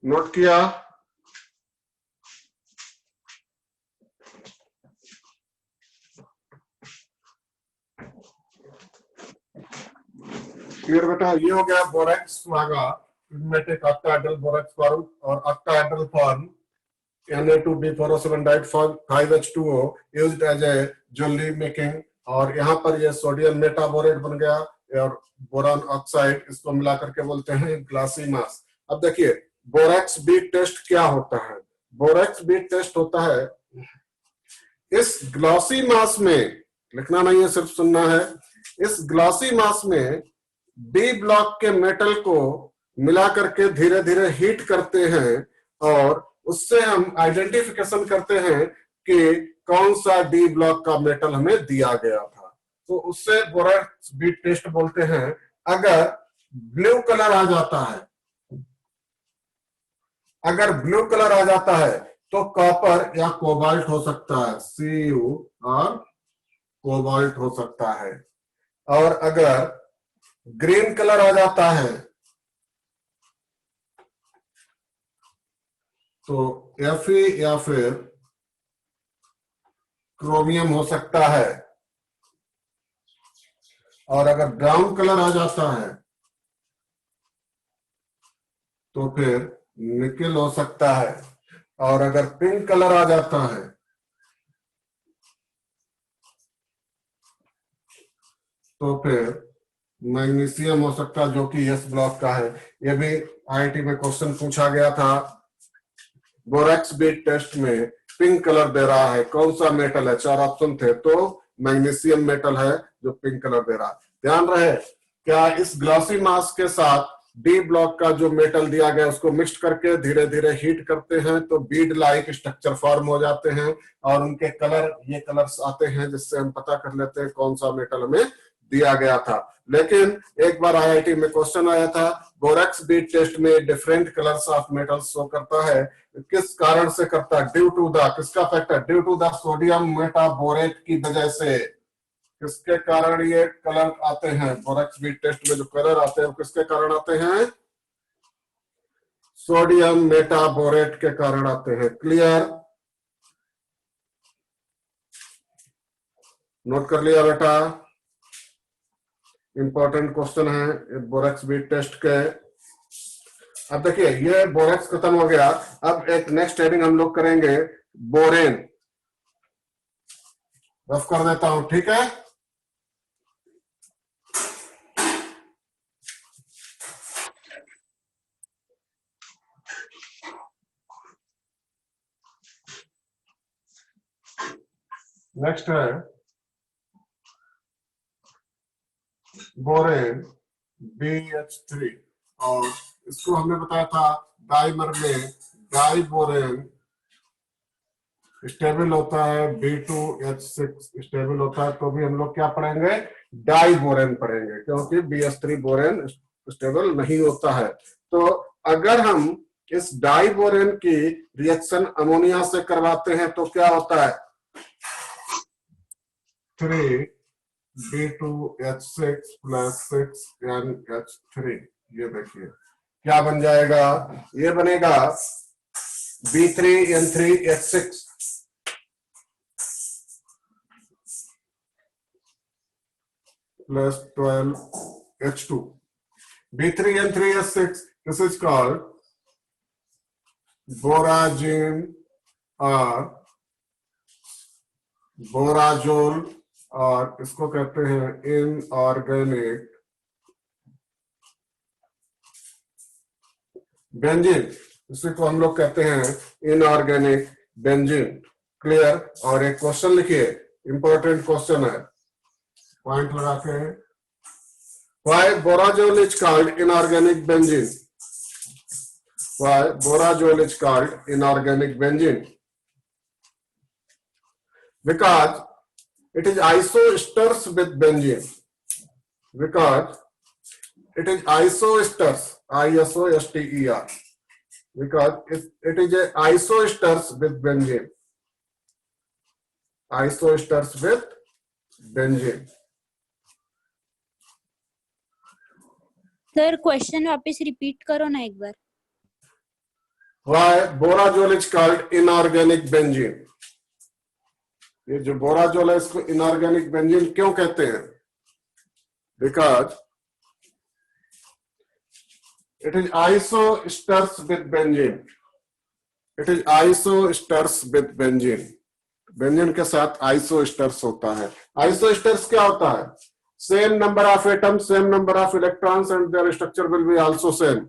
Note किया? Clear बेटा? ये हो गया बोरेक्स वागा यूमेटिक ऑक्टाहेड्रल बोरेक्स फॉर्म और ऑक्टाहेड्रल फॉर्म Na2B4O7 डाइट form 5H2O used as a jewellery making. और यहाँ पर ये सोडियम मेटाबोरेट बन गया और बोरान ऑक्साइड, इसको मिलाकर के बोलते हैं ग्लासी मास। अब देखिए बोरेक्स बीट टेस्ट क्या होता है। बोरेक्स बीट टेस्ट होता है इस ग्लॉसी मास में, लिखना नहीं है सिर्फ सुनना है, इस ग्लॉसी मास में डी ब्लॉक के मेटल को मिला करके धीरे धीरे हीट करते हैं और उससे हम आइडेंटिफिकेशन करते हैं कि कौन सा डी ब्लॉक का मेटल हमें दिया गया था। तो उससे बोरेक्स बीट टेस्ट बोलते हैं। अगर ब्लू कलर आ जाता है, अगर ब्लू कलर आ जाता है तो कॉपर या कोबाल्ट हो सकता है, Cu और कोबाल्ट हो सकता है। और अगर ग्रीन कलर आ जाता है तो Fe या फिर क्रोमियम हो सकता है। और अगर ब्राउन कलर आ जाता है तो फिर निकेल हो सकता है। और अगर पिंक कलर आ जाता है तो फिर मैग्नीशियम हो सकता है, जो कि एस ब्लॉक का है। ये भी आईआईटी में क्वेश्चन पूछा गया था। बोरेक्स बीट टेस्ट में पिंक कलर दे रहा है, कौन सा मेटल है? 4 ऑप्शन थे, तो मैग्नीशियम मेटल है जो पिंक कलर दे रहा है। ध्यान रहे, क्या इस ग्लॉसी मास के साथ डी ब्लॉक का जो मेटल दिया गया उसको मिक्स करके धीरे धीरे हीट करते हैं तो बीड लाइक स्ट्रक्चर फॉर्म हो जाते हैं और उनके कलर, ये कलर्स आते हैं जिससे हम पता कर लेते हैं कौन सा मेटल हमें दिया गया था। लेकिन एक बार आईआईटी में क्वेश्चन आया था, बोरेक्स बीट टेस्ट में different colours of metal show करता है, किस कारण से करता है? ड्यू टू द, किसका फैक्टर? Due to the sodium metaborate की वजह से। किसके कारण ये कलर आते हैं? बोरेक्स बीट टेस्ट में जो कलर आते हैं वो किसके कारण आते हैं? सोडियम मेटाबोरेट के कारण आते हैं। क्लियर? नोट कर लिया बेटा? इंपॉर्टेंट क्वेश्चन है बोरेक्स बीट टेस्ट के। अब देखिए ये बोरेक्स खत्म हो गया। अब एक नेक्स्ट हेडिंग हम लोग करेंगे बोरेन। रफ कर देता हूं, ठीक है? नेक्स्ट है बोरेन BH3 और इसको हमने बताया था डाइमर में डाई बोरेन स्टेबल होता है, B2H6 स्टेबल होता है, तो भी हम लोग क्या पढ़ेंगे? डाई बोरेन पढ़ेंगे, क्योंकि BH3 बोरेन स्टेबल नहीं होता है। तो अगर हम इस डाई बोरेन की रिएक्शन अमोनिया से करवाते हैं तो क्या होता है? 3B2H6 + 6NH3। ये देखिए क्या बन जाएगा? ये बनेगा B3N3H6 + 12H2। B3N3H6, this is called बोराजिन और बोराजोल, और इसको कहते हैं इनऑर्गेनिक बेंजीन। इसी को हम लोग कहते हैं इनऑर्गेनिक बेंजीन। क्लियर? और एक क्वेश्चन लिखिए, इंपॉर्टेंट क्वेश्चन है, पॉइंट लगा के। Why borazole is called inorganic benzene? Why borazole is called inorganic benzene? Because it is isoesters with benzene. Because it is isoesters, ISOSTER. Because it is a isoesters with benzene. Isoesters with benzene. Sir question वापस repeat करो ना एक बार। Why borazole is called inorganic benzene? ये जो बोराजोल है इसको inorganic benzene क्यों कहते हैं? Because it is isosters with benzene. It is isosters with benzene. Benzene के साथ आइसोस्टर्स होता है. आइसोस्टर्स क्या होता है? Same number of atoms, same number of electrons, and their structure will be also same.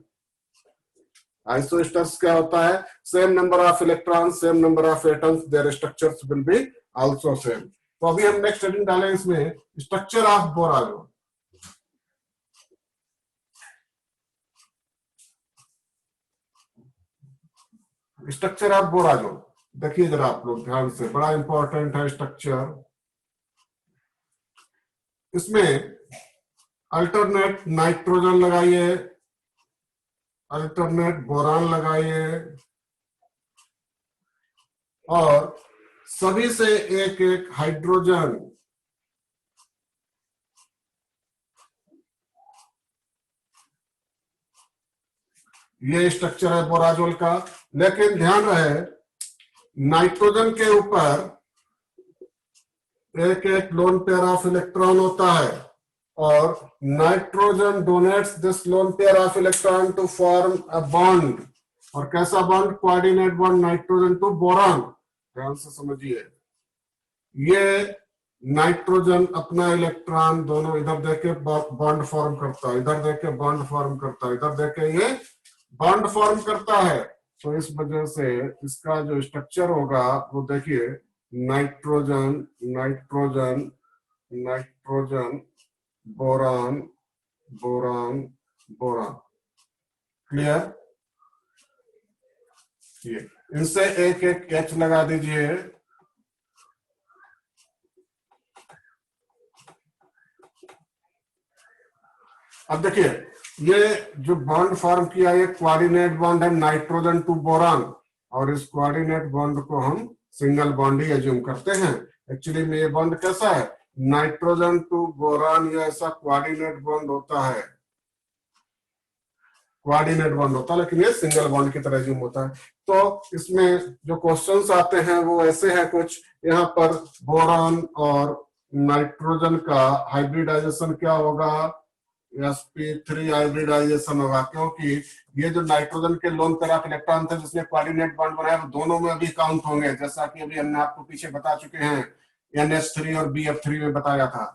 Isoesters क्या होता है? Same number of electrons, same number of atoms, their structures will be also same. तो अभी हम नेक्स्ट हेडिंग डालें इसमें structure of बोराजोल. Structure of बोराजोल देखिए जरा आप लोग ध्यान से, बड़ा इंपॉर्टेंट है स्ट्रक्चर. इसमें अल्टरनेट नाइट्रोजन लगाइए, अल्टरनेट बोरान लगाइए, और सभी से एक एक हाइड्रोजन. ये स्ट्रक्चर है बोराजोल का. लेकिन ध्यान रहे नाइट्रोजन के ऊपर एक एक लोन पेयर ऑफ इलेक्ट्रॉन होता है, और nitrogen donates this lone pair of electron to form a bond. और कैसा bond? Coordinate bond nitrogen to boron. ध्यान से समझिए, ये नाइट्रोजन अपना इलेक्ट्रॉन दोनों इधर देके बॉन्ड फॉर्म करता है, इधर देके बॉन्ड फॉर्म करता है, इधर देके ये बॉन्ड फॉर्म करता है. तो इस वजह से इसका जो स्ट्रक्चर होगा वो देखिए, nitrogen nitrogen nitrogen boron boron boron. Clear? ये इनसे एक एक एच लगा दीजिए. अब देखिए, ये जो बॉन्ड फॉर्म किया ये कोऑर्डिनेट बॉन्ड है नाइट्रोजन टू बोरान, और इस कोऑर्डिनेट बॉन्ड को हम सिंगल बॉन्ड ही एज्यूम करते हैं. एक्चुअली में ये बॉन्ड कैसा है? नाइट्रोजन टू बोरान, ये ऐसा कोऑर्डिनेट बॉन्ड होता है, कोऑर्डिनेट बॉन्ड होता है, लेकिन ये सिंगल बॉन्ड की तरह एज्यूम होता है. तो इसमें जो क्वेश्चंस आते हैं वो ऐसे हैं कुछ. यहाँ पर बोरान और नाइट्रोजन का हाइब्रिडाइजेशन क्या होगा? sp3 हाइब्रिडाइजेशन होगा, क्योंकि ये जो नाइट्रोजन के लोन पेयर ऑफ इलेक्ट्रॉन थे जिसने कोऑर्डिनेट बॉन्ड बनाया वो दोनों में अभी काउंट होंगे, जैसा कि अभी हमने आपको पीछे बता चुके हैं, NH3 और BF3 में बताया था.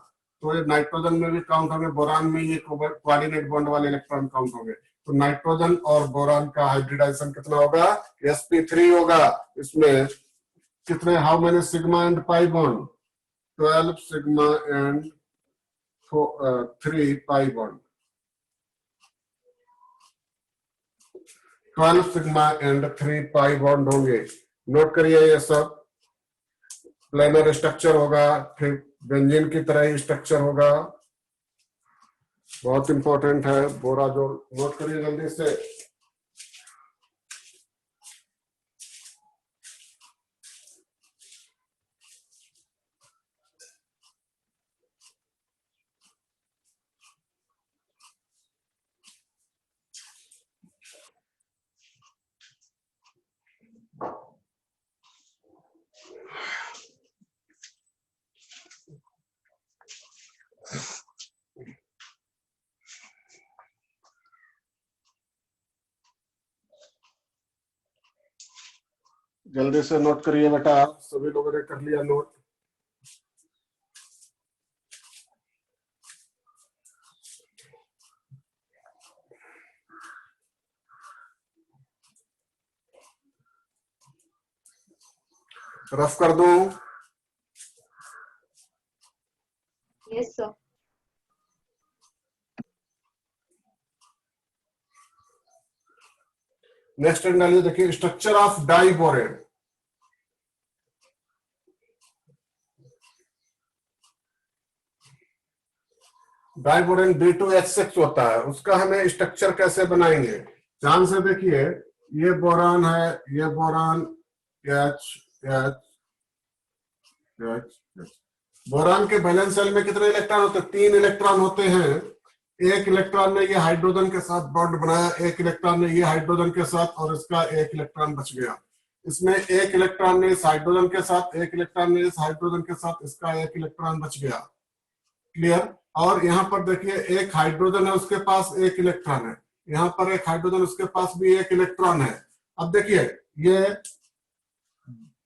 तो ये नाइट्रोजन में भी काउंट होंगे, बोरान में ये कोऑर्डिनेट बॉन्ड वाले इलेक्ट्रॉन काउंट होंगे. तो नाइट्रोजन और बोरान का हाइब्रिडाइजेशन कितना होगा? sp3 होगा. इसमें कितने, how many sigma and pi bond? 12 sigma and 3 pi bond. 12 sigma and 3 pi bond होंगे. नोट करिए, ये सब प्लेनर स्ट्रक्चर होगा, फिर बेंजीन की तरह ही स्ट्रक्चर होगा. बहुत इंपॉर्टेंट है बोराजोल. नोट करिए जल्दी से. जल्दी से नोट करिए बेटा, सभी लोगों ने कर लिया नोट? रफ कर दूं? Yes sir. नेक्स्ट डालिए. देखिए, structure of diborane. Diborane B2H6 होता है, उसका हमें स्ट्रक्चर कैसे बनाएंगे? ध्यान से देखिए, ये बोरान है, ये boron H H H H. Boron के वैलेंस शेल में कितने इलेक्ट्रॉन होते हैं? 3 इलेक्ट्रॉन होते हैं. एक इलेक्ट्रॉन ने ये हाइड्रोजन के साथ बॉन्ड बनाया, एक इलेक्ट्रॉन ने ये हाइड्रोजन के साथ, और इसका एक इलेक्ट्रॉन बच गया। इसमें एक इलेक्ट्रॉन ने इस हाइड्रोजन के साथ, एक इलेक्ट्रॉन ने इस हाइड्रोजन के साथ, इसका एक इलेक्ट्रॉन बच गया। क्लियर। और यहाँ पर देखिए एक हाइड्रोजन है, उसके पास एक इलेक्ट्रॉन है, यहाँ पर एक हाइड्रोजन, उसके पास भी एक इलेक्ट्रॉन है। अब देखिए ये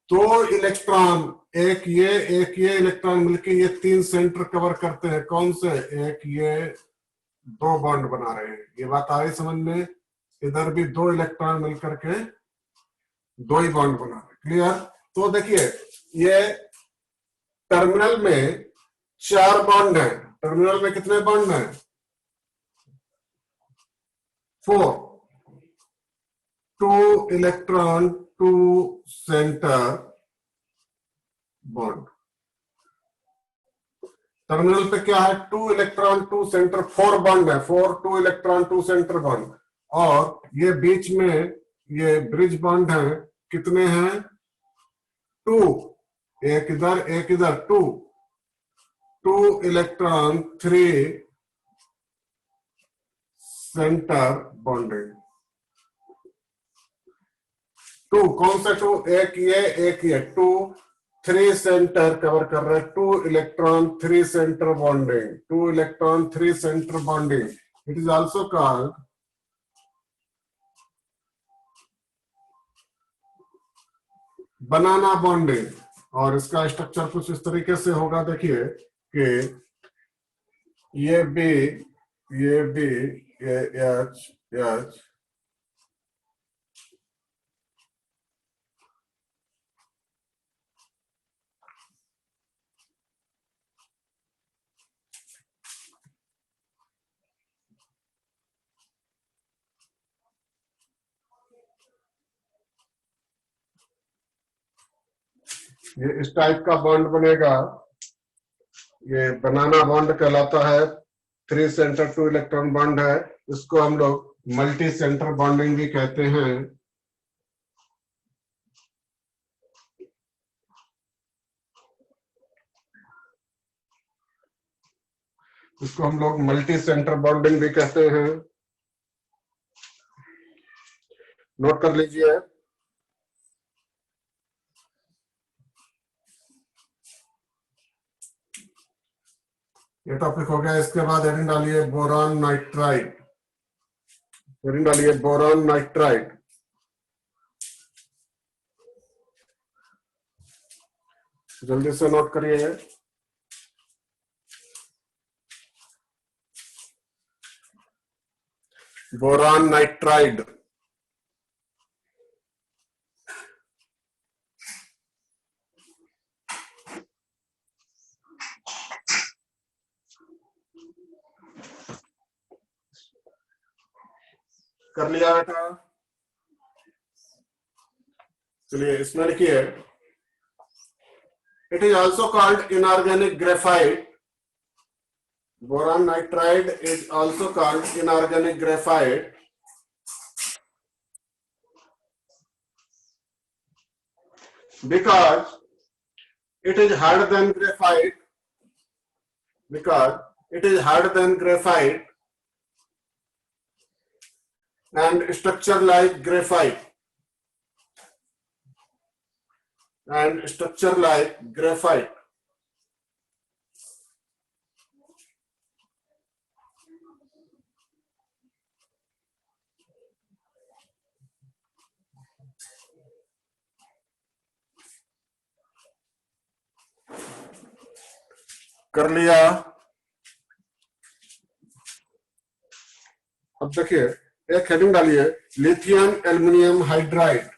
दो इलेक्ट्रॉन, एक ये इलेक्ट्रॉन मिलकर ये तीन सेंटर कवर करते हैं। कौन से? एक ये दो बॉन्ड बना रहे हैं। ये बात आ रही समझ में? इधर भी दो इलेक्ट्रॉन मिलकर के दो ही बॉन्ड बना रहे। क्लियर। तो देखिए ये टर्मिनल में 4 बॉन्ड है। टर्मिनल में कितने बॉन्ड हैं? 4। 2 इलेक्ट्रॉन 2 सेंटर बॉन्ड। टर्मिनल पे क्या है? 2 इलेक्ट्रॉन 2 सेंटर, 4 बॉन्ड है। 4 2 इलेक्ट्रॉन 2 सेंटर बॉन्ड। और ये बीच में ये ब्रिज बॉन्ड है। कितने हैं? 2। एक इधर एक इधर, 2 इलेक्ट्रॉन 3 सेंटर बॉन्डिंग। 2 कौन सा 2? एक ये 2 3 सेंटर कवर कर रहे हैं। 2 electron 3 centre bonding. 2 electron 3 centre bonding. It is also called banana bonding. और इसका स्ट्रक्चर कुछ इस तरीके से होगा। देखिए कि ये बी, ये एच, ये इस टाइप का बॉन्ड बनेगा। ये बनाना बॉन्ड कहलाता है। 3 सेंटर 2 इलेक्ट्रॉन बॉन्ड है। इसको हम लोग मल्टी सेंटर बॉन्डिंग भी कहते हैं। इसको हम लोग मल्टी सेंटर बॉन्डिंग भी कहते हैं। नोट कर लीजिए। ये टॉपिक हो गया। इसके बाद हेडिंग डालिए बोरॉन नाइट्राइड। हेडिंग डालिए बोरॉन नाइट्राइड। जल्दी से नोट करिए। Boron nitride. कर लिया बेटा? चलिए इसमें लिखिए it is also called inorganic graphite. Boron nitride is also called inorganic graphite because it is harder than graphite, and structure like graphite, कर लिया? अब देखिए एक हेडिंग डालिए lithium aluminium hydride,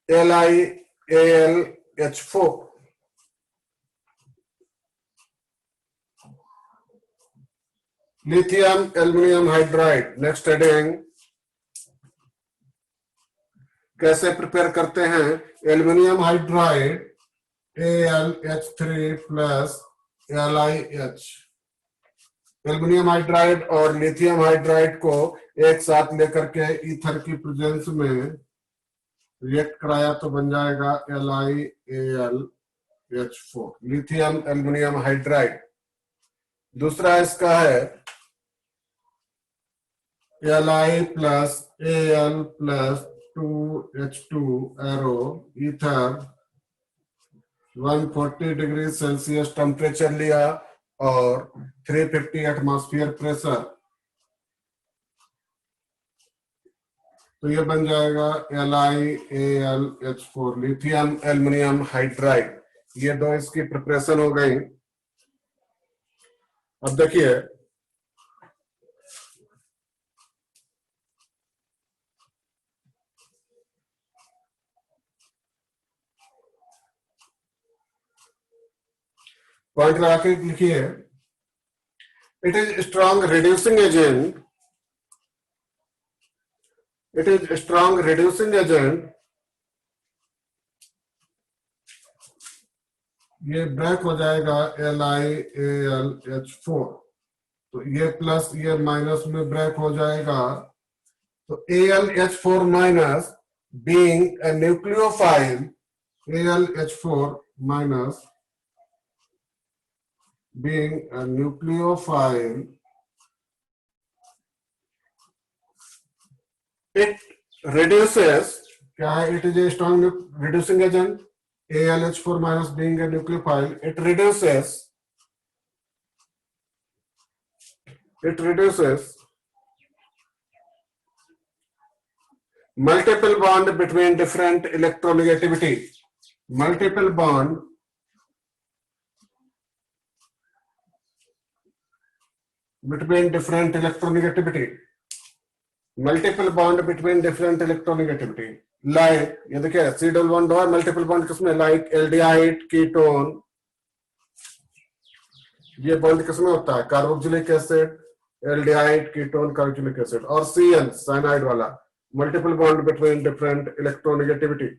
LiAlH4। Lithium aluminium hydride. Next heading कैसे prepare करते हैं? Aluminium hydride AlH3 plus LiH। Aluminium hydride और लिथियम हाइड्राइड को एक साथ लेकर के ईथर की प्रेजेंस में रिएक्ट कराया तो बन जाएगा LiAl H4 lithium aluminium hydride. दूसरा इसका है Li plus Al plus 2H2 arrow ether 140 degree Celsius temperature लिया और 350 एटमॉस्फेयर प्रेशर। तो ये बन जाएगा LiAlH4 लिथियम एल्युमिनियम हाइड्राइड। ये दो इसकी प्रिपरेशन हो गई। अब देखिए पॉइंट लगा के लिखिए, it is strong reducing agent, it is strong reducing agent. ये ब्रेक हो जाएगा LiAlH4, तो ये प्लस ये माइनस में ब्रेक हो जाएगा। तो AlH4 minus being a nucleophile, AlH4 minus being a nucleophile, it reduces, क्या है, it is a strong reducing agent, AlH4 minus being a nucleophile, it reduces multiple bond between different electronegativity, multiple bond between different electronegativity, multiple bond between different electronegativity, like ये देखिए C double bond और multiple bond किसमें, like aldehyde ketone, ये bond किसमें होता है, carboxylic acid, aldehyde ketone carboxylic acid, और CN cyanide वाला, multiple bond between different electronegativity.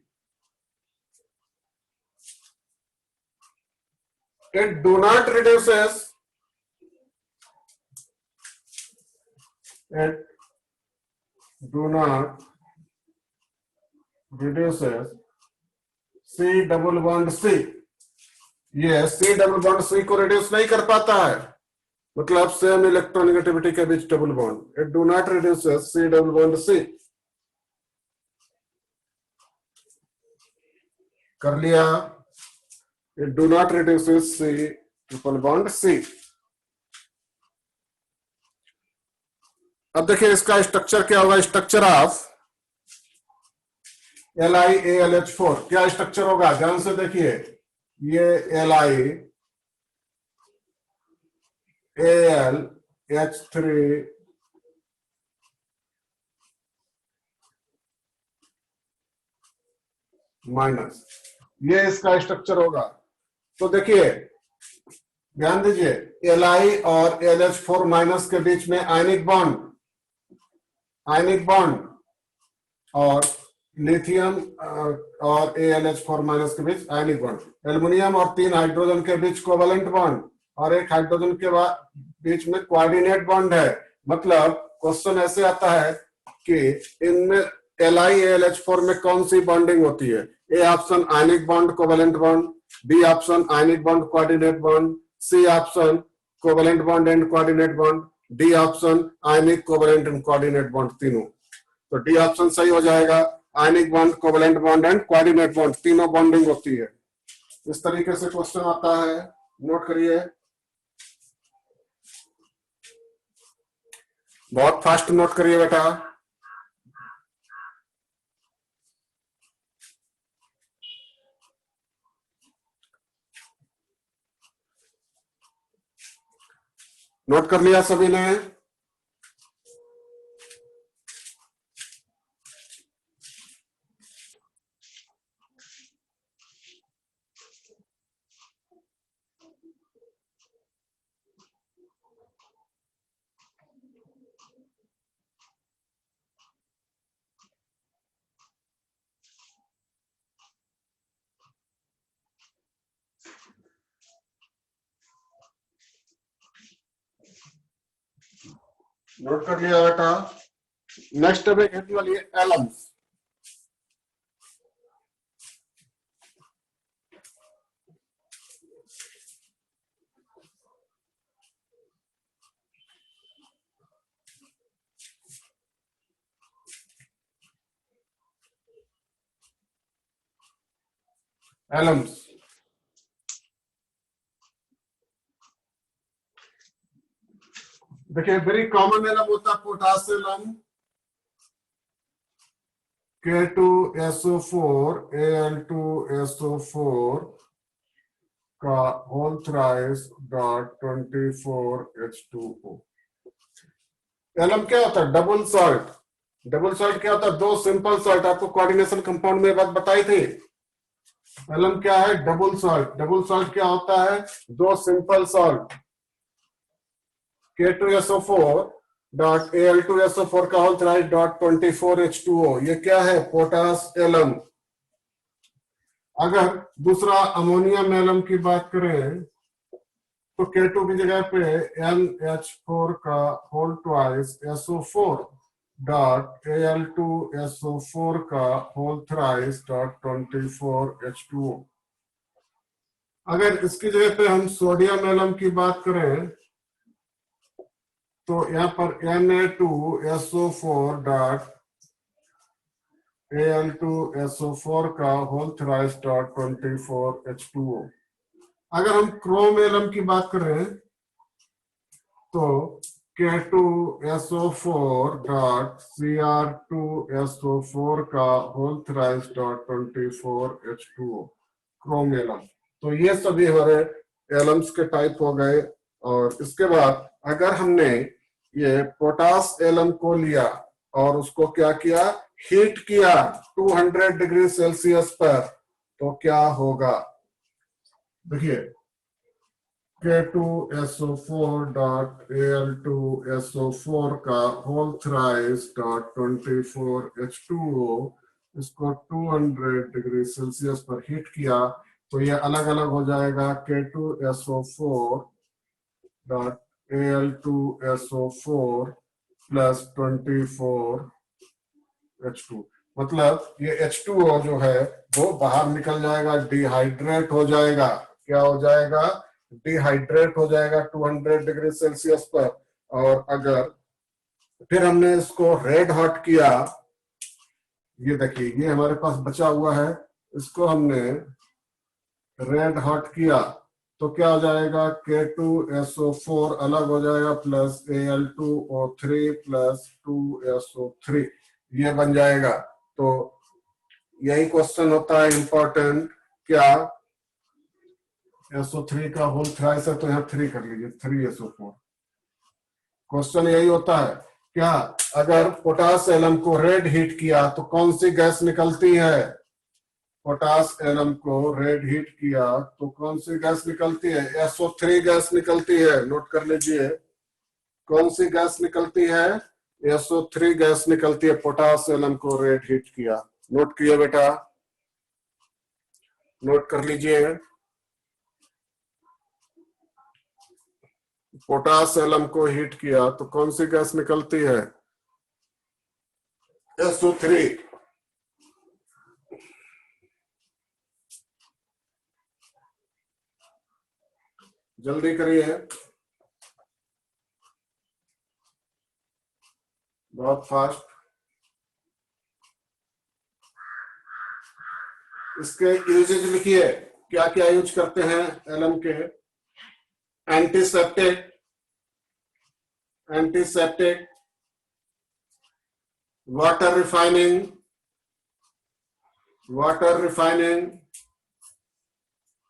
It do not reduces, it do not reduces C double bond C, ये C double bond C को reduce नहीं कर पाता है, मतलब सेम इलेक्ट्रोनेगेटिविटी के बीच double bond. It do not reduces C double bond C। कर लिया, it do not reduces C triple bond C। अब देखिए इसका स्ट्रक्चर क्या होगा, स्ट्रक्चर ऑफ LiAlH4 क्या स्ट्रक्चर होगा, ध्यान से देखिए, ये LiAlH3 माइनस, ये इसका स्ट्रक्चर होगा। तो देखिए ध्यान दीजिए, Li और AlH4 माइनस के बीच में आयनिक बॉन्ड और लिथियम और AlH4 माइनस के बीच आयनिक बॉन्ड, एल्युमिनियम और 3 हाइड्रोजन के बीच कोवेलेंट बॉन्ड और 1 हाइड्रोजन के बीच में कोऑर्डिनेट बॉन्ड है। मतलब क्वेश्चन ऐसे आता है कि इनमें LiAlH4 में कौन सी बॉन्डिंग होती है, A option ionic bond covalent bond, B option ionic bond coordinate bond, C option covalent bond and coordinate bond, D option ionic covalent and coordinate bond तीनों। तो डी ऑप्शन सही हो जाएगा, ionic bond covalent bond and coordinate bond तीनों bonding होती है। इस तरीके से क्वेश्चन आता है, नोट करिए, बहुत फास्ट नोट करिए बेटा। नोट कर लिया सभी ने? नोट कर लिया बेटा। नेक्स्ट में कहने वाली है एलम्स। एलम्स। देखिए वेरी कॉमन एलम होता है पोटासियम, K2SO4 Al2SO4 का whole thrice dot 24H2O। Alum क्या होता है? Double salt. डबल सॉल्ट क्या होता है? दो सिंपल सॉल्ट। आपको कोऑर्डिनेशन कंपाउंड में बात बताई थी। एलम क्या है? Double salt. डबल सॉल्ट क्या होता है? दो simple salt. K2SO4 dot Al2SO4 का होल थ्राइस डॉट 24H2O। ये क्या है? Potash alum. अगर दूसरा अमोनियम एलम की बात करें तो K2 की जगह पे NH4 का whole twice SO4 dot Al2SO4 का होल थ्राइस डॉट 24H2O। अगर इसकी जगह पे हम सोडियम एलम की बात करें तो यहाँ पर Na2SO4 डॉट Al2SO4 का होल थ्राइस डॉट 24H2O। अगर हम क्रोम एलम की बात करें तो K2SO4 डॉट Cr2SO4 का whole thrice dot 24H2O, chrome alum. तो ये सभी हमारे एलम्स के टाइप हो गए। और इसके बाद अगर हमने ये पोटास एलम को लिया और उसको क्या किया? हीट किया 200 डिग्री सेल्सियस पर, तो क्या होगा? देखिए K2SO4 डॉट Al2SO4 का होल थ्राइस डॉट 24H2O, इसको 200 डिग्री सेल्सियस पर हीट किया तो ये अलग अलग हो जाएगा। K2SO4 dot Al2SO4 plus 24H2। मतलब ये H2O जो है वो बाहर निकल जाएगा, डिहाइड्रेट हो जाएगा। क्या हो जाएगा? डिहाइड्रेट हो जाएगा 200 डिग्री सेल्सियस पर। और अगर फिर हमने इसको रेड हॉट किया, ये देखिए ये हमारे पास बचा हुआ है, इसको हमने रेड हॉट किया तो क्या हो जाएगा? K2SO4 अलग हो जाएगा प्लस Al2O3 प्लस 2SO3, ये बन जाएगा। तो यही क्वेश्चन होता है इंपॉर्टेंट। क्या SO3 का होल थ्राइस है तो यहाँ 3 कर लीजिए, 3SO4। क्वेश्चन यही होता है। क्या अगर पोटास एलम को रेड हीट किया तो कौन सी गैस निकलती है? पोटास एलम को रेड हीट किया तो कौन सी गैस निकलती है? SO3 गैस निकलती है। नोट कर लीजिए कौन सी गैस निकलती है? SO3 गैस निकलती है। पोटास एलम को रेड हीट किया। नोट किए बेटा? नोट कर लीजिए। पोटास एलम को हीट किया तो कौन सी गैस निकलती है? SO3। जल्दी करिए, बहुत फास्ट। इसके यूजेज लिखिए, क्या क्या यूज करते हैं एलम के? Antiseptic, antiseptic, water refining, water refining,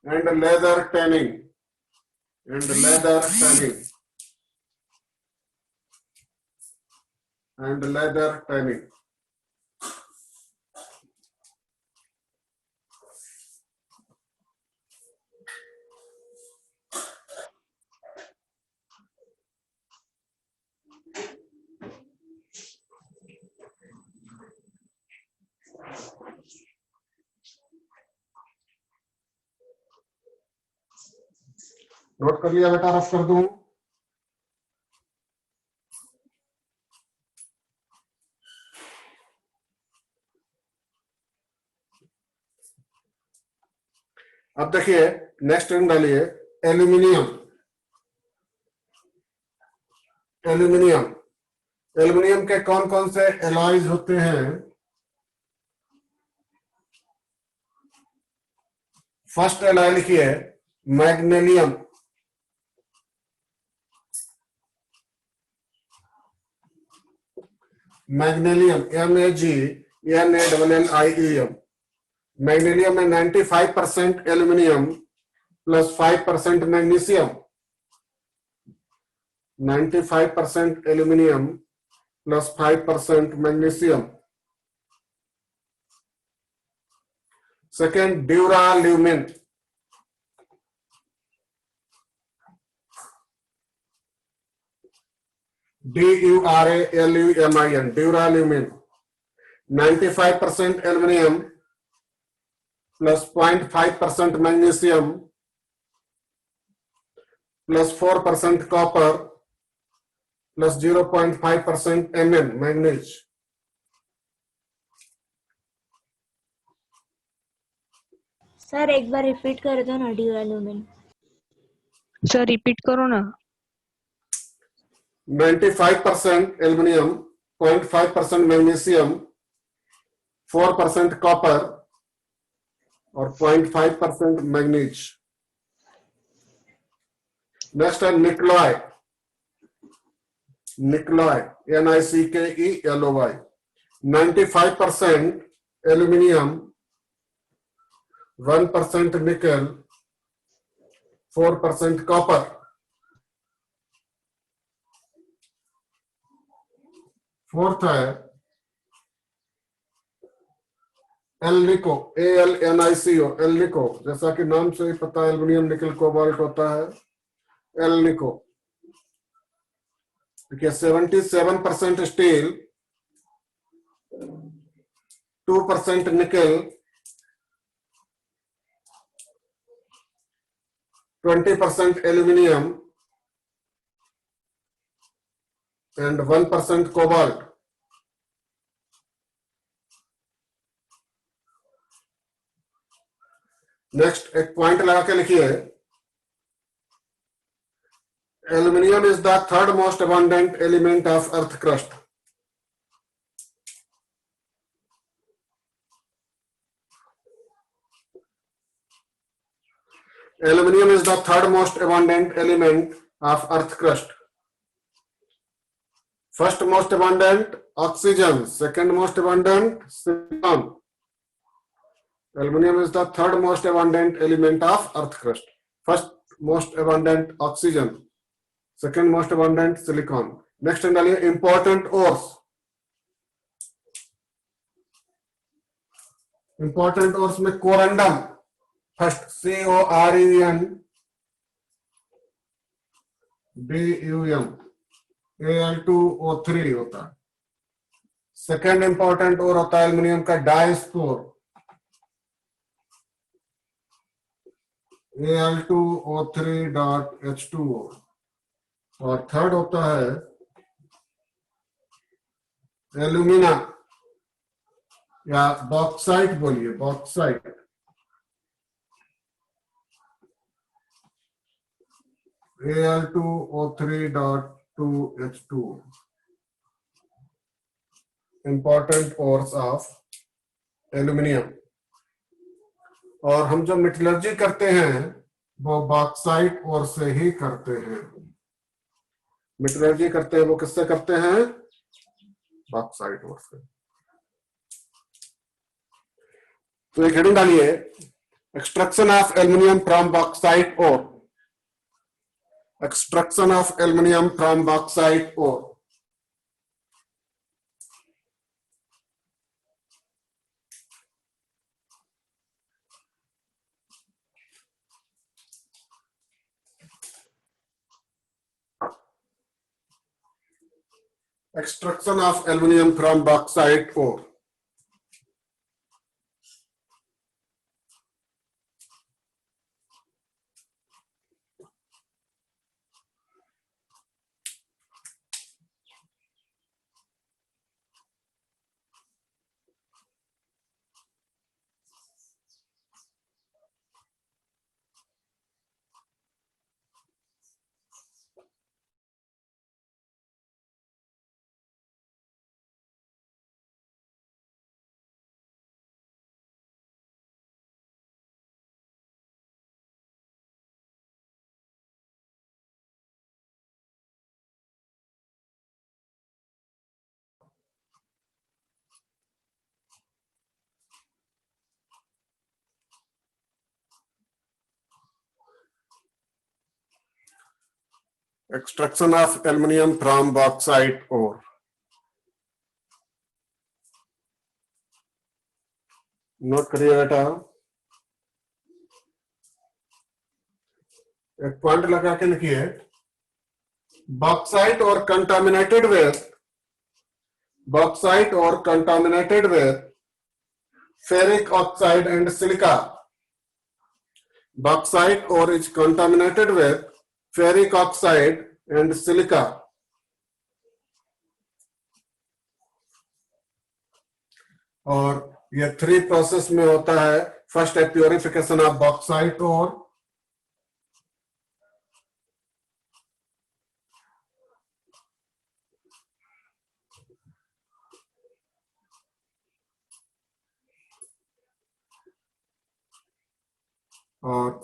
and leather tanning, and leather tanning, and leather tanning. Note कर लिया बेटा? रफ कर दूं? अब देखिए नेक्स्ट टर्म डालिए, एल्यूमिनियम। एल्यूमिनियम, एल्यूमिनियम के कौन कौन से एलॉयज होते हैं? फर्स्ट एलॉय लिखिए मैग्नीशियम, मैग्नीशियम MAGNALLIEM। मैग्नीशियम में 95% aluminium plus 5% magnesium, 95% aluminium plus 5% magnesium. Second duralumin, DURALUMIN, duralumin 95% aluminium plus 0.5% magnesium plus 4% copper plus 0.5% Mn manganese. Sir एक बार रिपीट कर दो ना ड्यूराल्यूमिन। सर रिपीट करो ना। 95% एल्यूमिनियम, 0.5% मैग्नीशियम, 4% कॉपर और 0.5% manganese. Next है निकलॉय, निकलॉय NiCkeLoy 95% aluminium, 1% निकल, 4% कॉपर। फोर्थ है एलनिको ALNICO, एलनिको जैसा कि नाम से ही पता है एल्यूमिनियम निकल कोबाल्ट होता है। एलनिको देखिए 77% स्टील, 2% निकल, 20% एल्यूमिनियम एंड 1% कोबाल्ट। नेक्स्ट एक पॉइंट लगा के लिखिए aluminium is the third most abundant element of earth crust. Aluminium is the third most abundant element of earth crust. First most abundant oxygen, second most abundant silicon. Aluminium is the third most abundant element of earth crust. First most abundant oxygen, second most abundant silicon. Next डालिए important ores. Important ores में corundum first COREN DUM Al2O3 होता है। Second important और होता है aluminium का diaspore Al2O3.H2O। और third होता है एल्यूमिना या बॉक्साइट, बोलिए bauxite Al2O3.2H2। Important ores of aluminium. और हम जो मेटलर्जी करते हैं वो बॉक्साइट ओर से ही करते हैं। मेटलर्जी करते हैं वो किससे करते हैं? बॉक्साइट ओर से। तो एक हेडिंग डालिए extraction of aluminium from bauxite ore. Extraction of aluminium from bauxite ore. Extraction of aluminium from bauxite ore. extraction of aluminium from bauxite ore. Note करिए बेटा, एक पॉइंट लगा के लिखिए, bauxite or contaminated with ferric oxide and silica. Bauxite ore is contaminated with ferric oxide and silica. और ये 3 process में होता है. फर्स्ट है प्योरिफिकेशन ऑफ बॉक्साइट और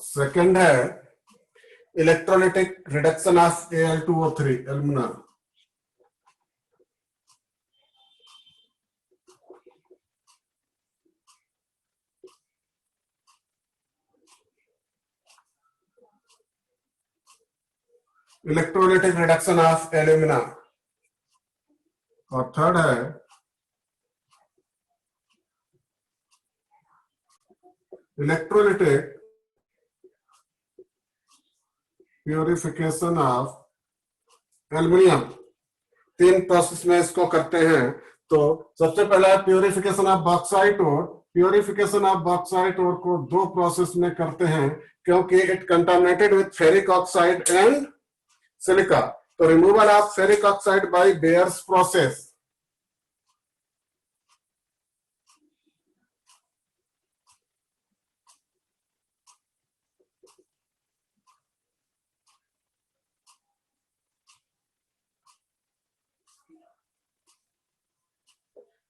सेकंड है electrolytic reduction of Al2O3 alumina. Electrolytic reduction of alumina. और third है electrolytic purification of aluminium. 3 process में इसको करते हैं. तो सबसे पहला purification of bauxite ore. Purification of bauxite ore को 2 प्रोसेस में करते हैं क्योंकि it contaminated with ferric oxide and silica. तो removal of ferric oxide by Bayer's process.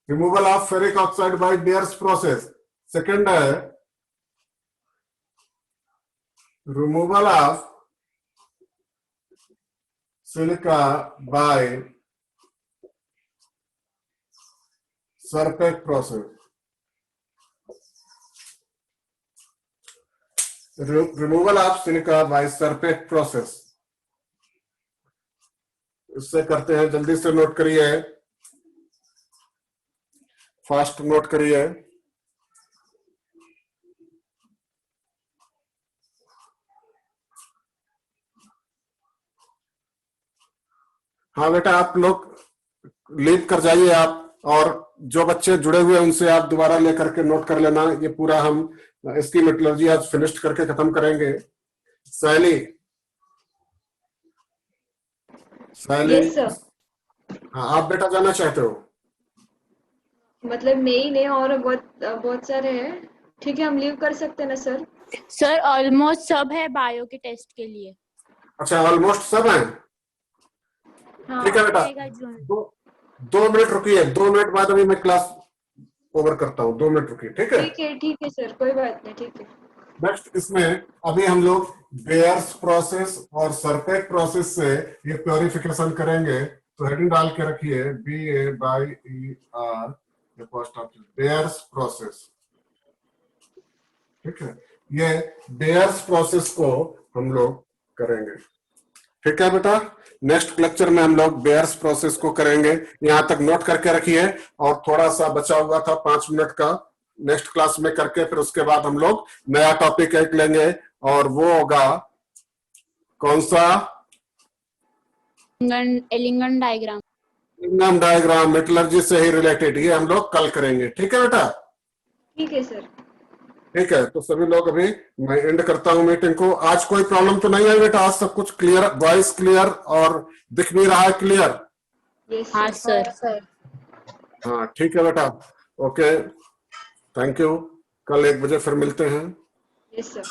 Removal of ferric oxide by Bayer's process. Second है removal of silica by Serpeck process. Removal of silica by Serpeck process. इससे करते हैं, जल्दी से note करिए, fast note करिए. हाँ बेटा, आप लोग लीव कर जाइए आप, और जो बच्चे जुड़े हुए हैं उनसे आप दोबारा लेकर के नोट कर लेना. ये पूरा हम इसकी मेटलर्जी आज फिनिश करके खत्म करेंगे. सैली, यस सर. हाँ आप बेटा जाना चाहते हो? मतलब मैं ही नहीं और बहुत सारे हैं. ठीक है, हम लीव कर सकते हैं ना सर? सर ऑलमोस्ट सब है बायो के टेस्ट के लिए. अच्छा, ऑलमोस्ट सब हैं. हाँ. ठीक है बेटा, 2 मिनट रुकिए. 2 मिनट बाद अभी मैं क्लास ओवर करता हूँ. 2 मिनट रुकिए. ठीक है, ठीक है सर, कोई बात नहीं. ठीक है. नेक्स्ट इसमें अभी हम लोग बेयर्स प्रोसेस और सरपेट प्रोसेस से ये प्योरिफिकेशन करेंगे. तो हेडिंग डाल के रखिए BAYER बेयर्स प्रोसेस. ठीक है, ये बेयर्स प्रोसेस को हम लोग करेंगे. ठीक है बेटा, नेक्स्ट लेक्चर में हम लोग बेयर्स प्रोसेस को करेंगे. यहां तक नोट करके रखिए. और थोड़ा सा बचा हुआ था 5 मिनट का, नेक्स्ट क्लास में करके फिर उसके बाद हम लोग नया टॉपिक एक लेंगे, और वो होगा कौन सा? एलिंगन डायग्राम. एलिंगन डायग्राम, मेटलर्जी से ही रिलेटेड. ये हम लोग कल करेंगे. ठीक है बेटा? ठीक है सर. ठीक है, तो सभी लोग, अभी मैं एंड करता हूं मीटिंग को. आज कोई प्रॉब्लम तो नहीं आई बेटा? आज सब कुछ क्लियर, वॉइस क्लियर और दिख भी रहा है क्लियर? यस हाँ सर. हाँ ठीक है बेटा. Okay, thank you. कल 1 बजे फिर मिलते हैं. Yes sir.